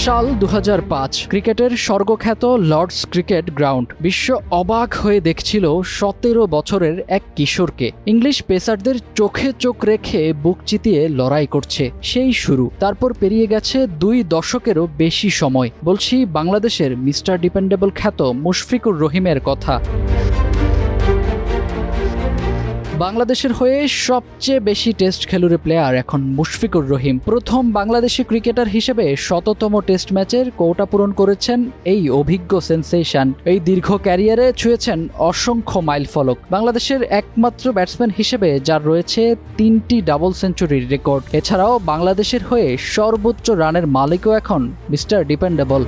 সাল ২০০৫ ক্রিকেটের স্বর্গখ্যাত Lords cricket ground. বিশ্ব অবাক হয়ে দেখছিল ১৭ বছরের এক কিশোরকে ইংলিশ পেসারদের চোখে চোখ রেখে বুক চিতিয়ে লড়াই করছে। সেই শুরু, তারপর পেরিয়ে গেছে ২ দশকেরও বেশি সময়। বলছি বাংলাদেশের মিস্টার ডিপেন্ডেবল খ্যাত মুশফিকুর রহিমের কথা। বাংলাদেশের হয়ে সবচেয়ে বেশি টেস্ট খেলুড়ে প্লেয়ার এখন মুশফিকুর রহিম। প্রথম বাংলাদেশি ক্রিকেটার হিসেবে ১০০তম টেস্ট ম্যাচের কোটা পূরণ করেছেন এই অভিজ্ঞ সেন্সেশন। এই দীর্ঘ ক্যারিয়ারে ছুঁয়েছেন অসংখ্য মাইলফলক। বাংলাদেশের একমাত্র ব্যাটসম্যান হিসেবে যার রয়েছে ৩টি ডাবল সেঞ্চুরির রেকর্ড। এছাড়াও বাংলাদেশের হয়ে সর্বোচ্চ রানের মালিকও এখন মিস্টার ডিপেন্ডেবল।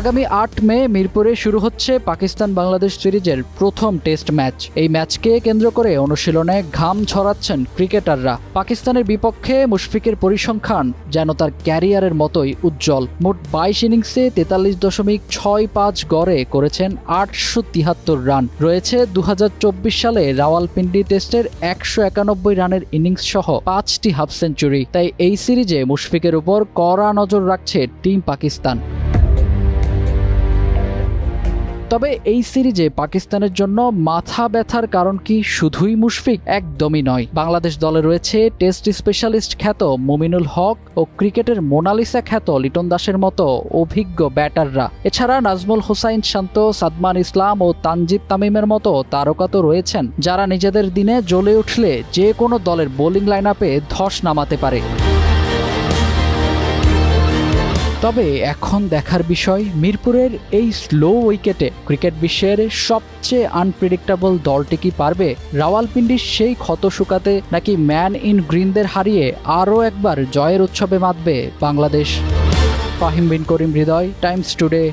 আগামী ৮ মে মিরপুরে শুরু হচ্ছে পাকিস্তান বাংলাদেশ সিরিজের প্রথম টেস্ট ম্যাচ। এই ম্যাচকে কেন্দ্র করে অনুশীলনে ঘাম ঝরাচ্ছেন ক্রিকেটাররা। পাকিস্তানের বিপক্ষে মুশফিকের পরিসংখ্যান যেন তার ক্যারিয়ারের মতোই উজ্জ্বল। মোট ২২ ইনিংসে ৪৩.৬৫ গড়ে করেছেন ৮৭৩ রান। রয়েছে ২০২৪ সালে রাওয়ালপিন্ডি টেস্টের ১৯১ রানের ইনিংস সহ ৫টি হাফ সেঞ্চুরি। তাই এই সিরিজে মুশফিকের উপর কড়া নজর রাখছে টিম পাকিস্তান। তবে এই সিরিজে পাকিস্তানের জন্য মাথা ব্যথার কারণ কি শুধুই মুশফিক? একদমই নয়। বাংলাদেশ দলে রয়েছে টেস্ট স্পেশালিস্ট খ্যাত মুমিনুল হক ও ক্রিকেটের মোনালিসা খ্যাত লিটন দাসের মতো অভিজ্ঞ ব্যাটাররা। এছাড়া নাজমুল হোসাইন শান্ত, সাদমান ইসলাম ও তানজিদ তামিমের মতো তারকা তো রয়েছেন, যারা নিজেদের দিনে জ্বলে উঠলে যে কোনো দলের বোলিং লাইন আপে ধস নামাতে পারে। তবে এখন দেখার বিষয়, মিরপুরের এই স্লো উইকেটে ক্রিকেট বিশ্বের সবচেয়ে আনপ্রেডিক্টেবল দলটি কি পারবে রাওয়ালপিন্ডির সেই ক্ষত শুকাতে, নাকি ম্যান ইন গ্রিনদের হারিয়ে আরও একবার জয়ের উৎসবে মাতবে বাংলাদেশ? ফাহিম বিন করিম হৃদয়, টাইমস টুডে।